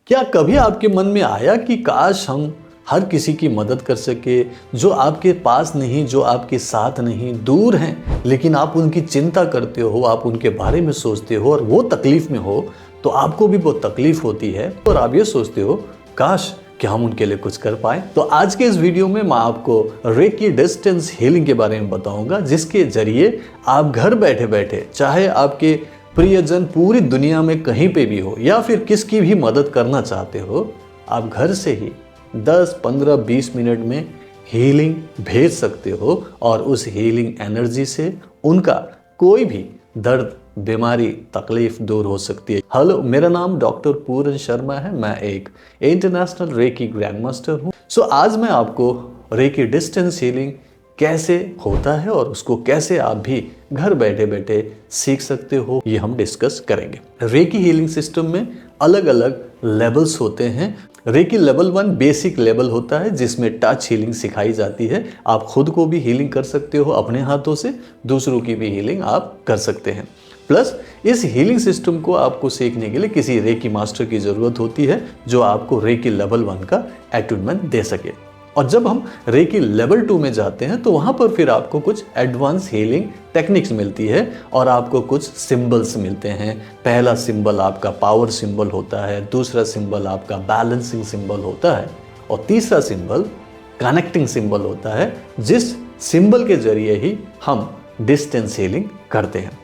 क्या कभी आपके मन में आया कि काश हम हर किसी की मदद कर सके, जो आपके पास नहीं, जो आपके साथ नहीं, दूर हैं, लेकिन आप उनकी चिंता करते हो, आप उनके बारे में सोचते हो और वो तकलीफ में हो तो आपको भी बहुत तकलीफ होती है और आप ये सोचते हो काश कि हम उनके लिए कुछ कर पाए। तो आज के इस वीडियो में मैं आपको रेकी डिस्टेंस हीलिंग के बारे में बताऊंगा, जिसके जरिए आप घर बैठे बैठे, चाहे आपके प्रियजन पूरी दुनिया में कहीं पे भी हो या फिर किसकी भी मदद करना चाहते हो, आप घर से ही 10, 15, 20 मिनट में हीलिंग भेज सकते हो और उस हीलिंग एनर्जी से उनका कोई भी दर्द, बीमारी, तकलीफ दूर हो सकती है। हेलो, मेरा नाम डॉक्टर पूरन शर्मा है। मैं एक इंटरनेशनल रेकी ग्रैंड मास्टर हूँ। आज मैं आपको रेकी डिस्टेंस हीलिंग कैसे होता है और उसको कैसे आप भी घर बैठे बैठे सीख सकते हो, ये हम डिस्कस करेंगे। रेकी हीलिंग सिस्टम में अलग अलग लेवल्स होते हैं। रेकी लेवल 1 बेसिक लेवल होता है, जिसमें टच हीलिंग सिखाई जाती है। आप खुद को भी हीलिंग कर सकते हो अपने हाथों से, दूसरों की भी हीलिंग आप कर सकते हैं। प्लस इस हीलिंग सिस्टम को आपको सीखने के लिए किसी रेकी मास्टर की ज़रूरत होती है, जो आपको रेकी लेवल 1 का अटैटूनमेंट दे सके। और जब हम रेकी लेवल 2 में जाते हैं तो वहाँ पर फिर आपको कुछ एडवांस हीलिंग टेक्निक्स मिलती है और आपको कुछ सिंबल्स मिलते हैं। पहला सिंबल आपका पावर सिंबल होता है, दूसरा सिंबल आपका बैलेंसिंग सिंबल होता है और तीसरा सिंबल कनेक्टिंग सिंबल होता है, जिस सिंबल के जरिए ही हम डिस्टेंस हीलिंग करते हैं।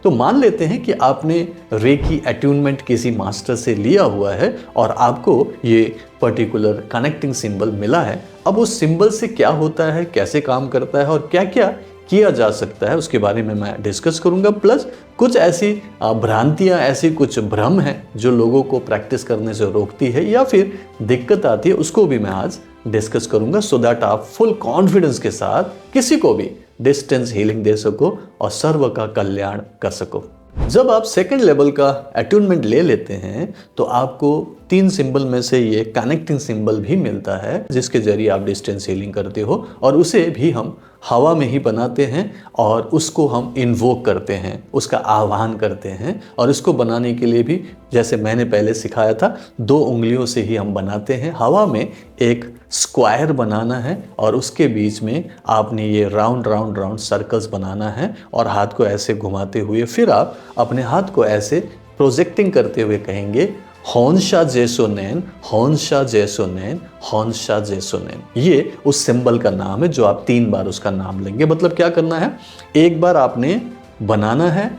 तो मान लेते हैं कि आपने रेकी अटैटूनमेंट किसी मास्टर से लिया हुआ है और आपको ये पर्टिकुलर कनेक्टिंग सिंबल मिला है। अब उस सिंबल से क्या होता है, कैसे काम करता है और क्या क्या किया जा सकता है, उसके बारे में मैं डिस्कस करूंगा। प्लस कुछ ऐसी भ्रांतियां, ऐसी कुछ भ्रम हैं जो लोगों को प्रैक्टिस करने से रोकती है या फिर दिक्कत आती है, उसको भी मैं आज डिस्कस करूंगा, सो दैट आप फुल कॉन्फिडेंस के साथ किसी को भी डिस्टेंस हीलिंग दे सको और सर्व का कल्याण कर सको। जब आप सेकंड लेवल का अटैटूनमेंट ले लेते हैं तो आपको 3 सिंबल में से ये कनेक्टिंग सिंबल भी मिलता है, जिसके जरिए आप डिस्टेंस हीलिंग करते हो और उसे भी हम हवा में ही बनाते हैं और उसको हम इन्वोक करते हैं, उसका आह्वान करते हैं। और इसको बनाने के लिए भी, जैसे मैंने पहले सिखाया था, 2 उंगलियों से ही हम बनाते हैं। हवा में एक स्क्वायर बनाना है और उसके बीच में आपने ये राउंड राउंड राउंड सर्कल्स बनाना है और हाथ को ऐसे घुमाते हुए फिर आप अपने हाथ को ऐसे प्रोजेक्टिंग करते हुए कहेंगे होन्शा जेसोनेन, होन्शा जेसोनेन, होन्शा जेसोनेन। ये उस सिंबल का नाम है जो आप 3 बार उसका नाम लेंगे। मतलब क्या करना है, एक बार आपने बनाना है,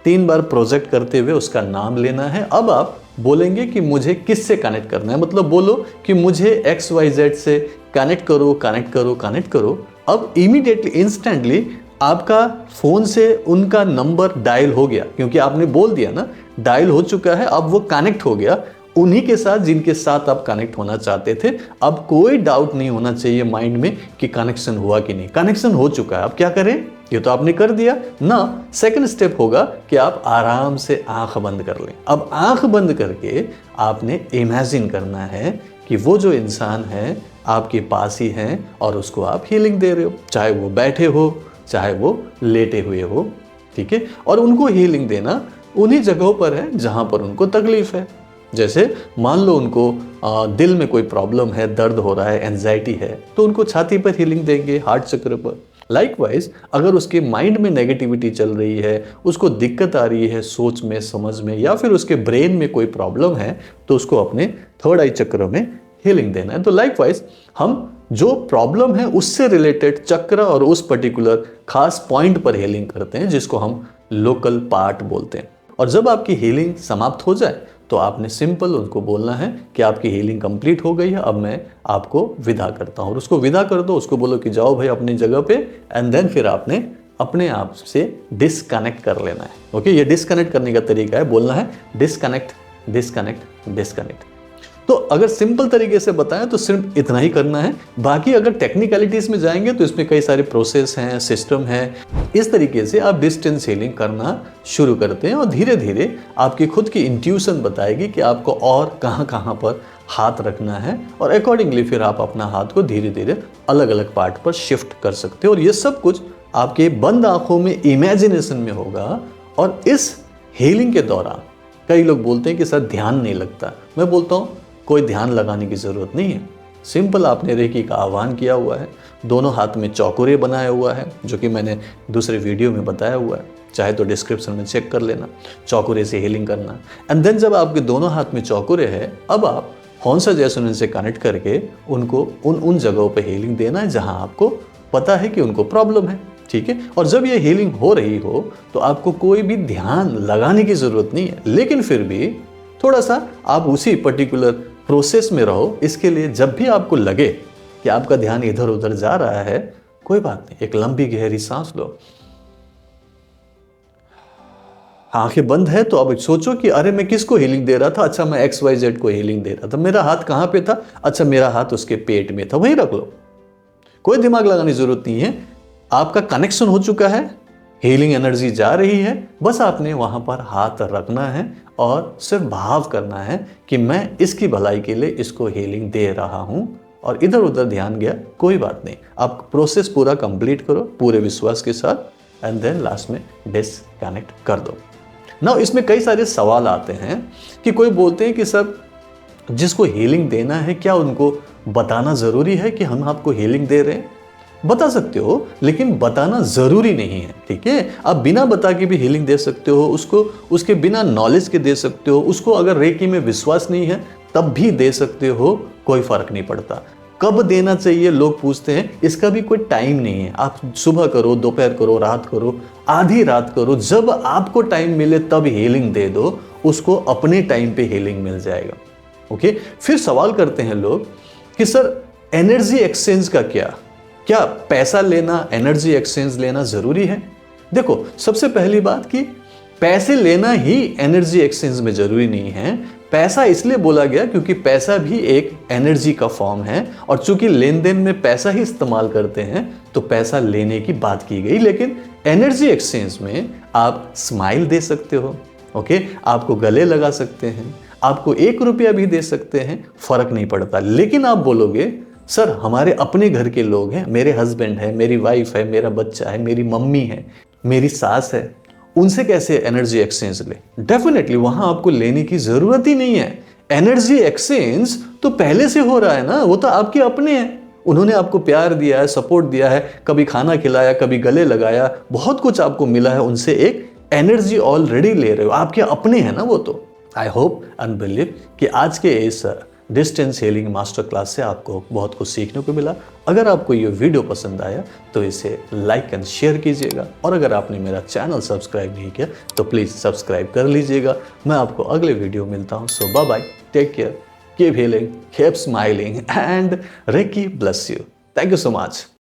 3 बार प्रोजेक्ट करते हुए उसका नाम लेना है। अब आप बोलेंगे कि मुझे किससे कनेक्ट करना है, मतलब बोलो कि मुझे XYZ से कनेक्ट करो, कनेक्ट करो, कनेक्ट करो। अब इमीडिएटली, इंस्टेंटली आपका फोन से उनका नंबर डायल हो गया, क्योंकि आपने बोल दिया ना, डायल हो चुका है। अब वो कनेक्ट हो गया उन्हीं के साथ जिनके साथ आप कनेक्ट होना चाहते थे। अब कोई डाउट नहीं होना चाहिए माइंड में कि कनेक्शन हुआ कि नहीं। कनेक्शन हो चुका है, अब क्या करें, ये तो आपने कर दिया ना। सेकंड स्टेप होगा कि आप आराम से आंख बंद कर लें। अब आंख बंद करके आपने इमेजिन करना है कि वो जो इंसान है आपके पास ही है और उसको आप हीलिंग दे रहे हो, चाहे वो बैठे हो, चाहे वो लेटे हुए हो, ठीक है। और उनको हीलिंग देना उन्हीं जगहों पर है जहां पर उनको तकलीफ है। जैसे मान लो उनको दिल में कोई प्रॉब्लम है, दर्द हो रहा है, एंजाइटी है, तो उनको छाती पर हीलिंग देंगे, हार्ट चक्र पर। लाइकवाइज अगर उसके माइंड में नेगेटिविटी चल रही है, उसको दिक्कत आ रही है सोच में, समझ में, या फिर उसके ब्रेन में कोई प्रॉब्लम है, तो उसको अपने थर्ड आई चक्र में हीलिंग देना है। तो लाइकवाइज हम जो प्रॉब्लम है उससे रिलेटेड चक्र और उस पर्टिकुलर खास पॉइंट पर हीलिंग करते हैं, जिसको हम लोकल पार्ट बोलते हैं। और जब आपकी हीलिंग समाप्त हो जाए तो आपने सिंपल उनको बोलना है कि आपकी हीलिंग कंप्लीट हो गई है, अब मैं आपको विदा करता हूँ। और उसको विदा कर दो, उसको बोलो कि जाओ भाई अपनी जगह पे, एंड देन फिर आपने अपने आप से डिस्कनेक्ट कर लेना है। ओके, ये डिस्कनेक्ट करने का तरीका है, बोलना है डिस्कनेक्ट, डिस्कनेक्ट, डिस्कनेक्ट। तो अगर सिंपल तरीके से बताएं तो सिर्फ इतना ही करना है। बाकी अगर टेक्निकलिटीज में जाएंगे तो इसमें कई सारे प्रोसेस हैं, सिस्टम है। इस तरीके से आप डिस्टेंस हीलिंग करना शुरू करते हैं और धीरे धीरे आपकी खुद की इंट्यूशन बताएगी कि आपको और कहाँ कहाँ पर हाथ रखना है, और अकॉर्डिंगली फिर आप अपना हाथ को धीरे धीरे अलग अलग पार्ट पर शिफ्ट कर सकते हो। और ये सब कुछ आपके बंद आंखों में इमेजिनेशन में होगा। और इस हीलिंग के दौरान कई लोग बोलते हैं कि सर ध्यान नहीं लगता। मैं बोलता हूँ कोई ध्यान लगाने की ज़रूरत नहीं है। सिंपल आपने रेकी का आह्वान किया हुआ है, दोनों हाथ में चौकुरे बनाया हुआ है, जो कि मैंने दूसरे वीडियो में बताया हुआ है, चाहे तो डिस्क्रिप्शन में चेक कर लेना। चौकुरे से हीलिंग करना। एंड देन जब आपके दोनों हाथ में चौकुरे है, अब आप हॉन्सा जैसोनेंस से कनेक्ट करके उनको उन जगहों पे हीलिंग देना है जहां आपको पता है कि उनको प्रॉब्लम है, ठीक है। और जब ये हीलिंग हो रही हो तो आपको कोई भी ध्यान लगाने की ज़रूरत नहीं है, लेकिन फिर भी थोड़ा सा आप उसी पर्टिकुलर प्रोसेस में रहो। इसके लिए जब भी आपको लगे कि आपका ध्यान इधर उधर जा रहा है, कोई बात नहीं, एक लंबी गहरी सांस लो। आंखें बंद है तो अब सोचो कि अरे मैं किसको हीलिंग दे रहा था, अच्छा मैं XYZ को हीलिंग दे रहा था। मेरा हाथ कहाँ पे था, अच्छा मेरा हाथ उसके पेट में था, वहीं रख लो। कोई दिमाग लगाने की जरूरत नहीं है, आपका कनेक्शन हो चुका है, हीलिंग एनर्जी जा रही है, बस आपने वहां पर हाथ रखना है और सिर्फ भाव करना है कि मैं इसकी भलाई के लिए इसको हीलिंग दे रहा हूं, और इधर उधर ध्यान गया कोई बात नहीं। आप प्रोसेस पूरा कंप्लीट करो पूरे विश्वास के साथ, एंड देन लास्ट में डिस्कनेक्ट कर दो। ना इसमें कई सारे सवाल आते हैं कि कोई बोलते हैं कि सर जिसको हीलिंग देना है क्या उनको बताना ज़रूरी है कि हम आपको हीलिंग दे रहे हैं? बता सकते हो, लेकिन बताना ज़रूरी नहीं है, ठीक है। आप बिना बता के भी हीलिंग दे सकते हो, उसको उसके बिना नॉलेज के दे सकते हो, उसको अगर रेकी में विश्वास नहीं है तब भी दे सकते हो, कोई फ़र्क नहीं पड़ता। कब देना चाहिए लोग पूछते हैं, इसका भी कोई टाइम नहीं है। आप सुबह करो, दोपहर करो, रात करो, आधी रात करो, जब आपको टाइम मिले तब हीलिंग दे दो, उसको अपने टाइम पे हीलिंग मिल जाएगा। ओके। फिर सवाल करते हैं लोग कि सर एनर्जी एक्सचेंज का क्या पैसा लेना, एनर्जी एक्सचेंज लेना जरूरी है? देखो, सबसे पहली बात कि पैसे लेना ही एनर्जी एक्सचेंज में जरूरी नहीं है। पैसा इसलिए बोला गया क्योंकि पैसा भी एक एनर्जी का फॉर्म है, और चूंकि लेन देन में पैसा ही इस्तेमाल करते हैं तो पैसा लेने की बात की गई। लेकिन एनर्जी एक्सचेंज में आप स्माइल दे सकते हो, ओके, आपको गले लगा सकते हैं, आपको 1 रुपया भी दे सकते हैं, फर्क नहीं पड़ता। लेकिन आप बोलोगे सर हमारे अपने घर के लोग हैं, मेरे हस्बैंड है, मेरी वाइफ है, मेरा बच्चा है, मेरी मम्मी है, मेरी सास है, उनसे कैसे एनर्जी एक्सचेंज ले? डेफिनेटली वहां आपको लेने की जरूरत ही नहीं है। एनर्जी एक्सचेंज तो पहले से हो रहा है ना, वो तो आपके अपने हैं। उन्होंने आपको प्यार दिया है, सपोर्ट दिया है, कभी खाना खिलाया, कभी गले लगाया, बहुत कुछ आपको मिला है, उनसे एक एनर्जी ऑलरेडी ले रहे हो, आपके अपने हैं ना वो तो। आई होप एंड बिलीव कि आज के इस डिस्टेंस हीलिंग मास्टर क्लास से आपको बहुत कुछ सीखने को मिला। अगर आपको ये वीडियो पसंद आया तो इसे लाइक एंड शेयर कीजिएगा, और अगर आपने मेरा चैनल सब्सक्राइब नहीं किया तो प्लीज़ सब्सक्राइब कर लीजिएगा। मैं आपको अगले वीडियो मिलता हूँ। So bye bye, take care, keep healing, keep smiling, and reiki bless you. Thank you so much.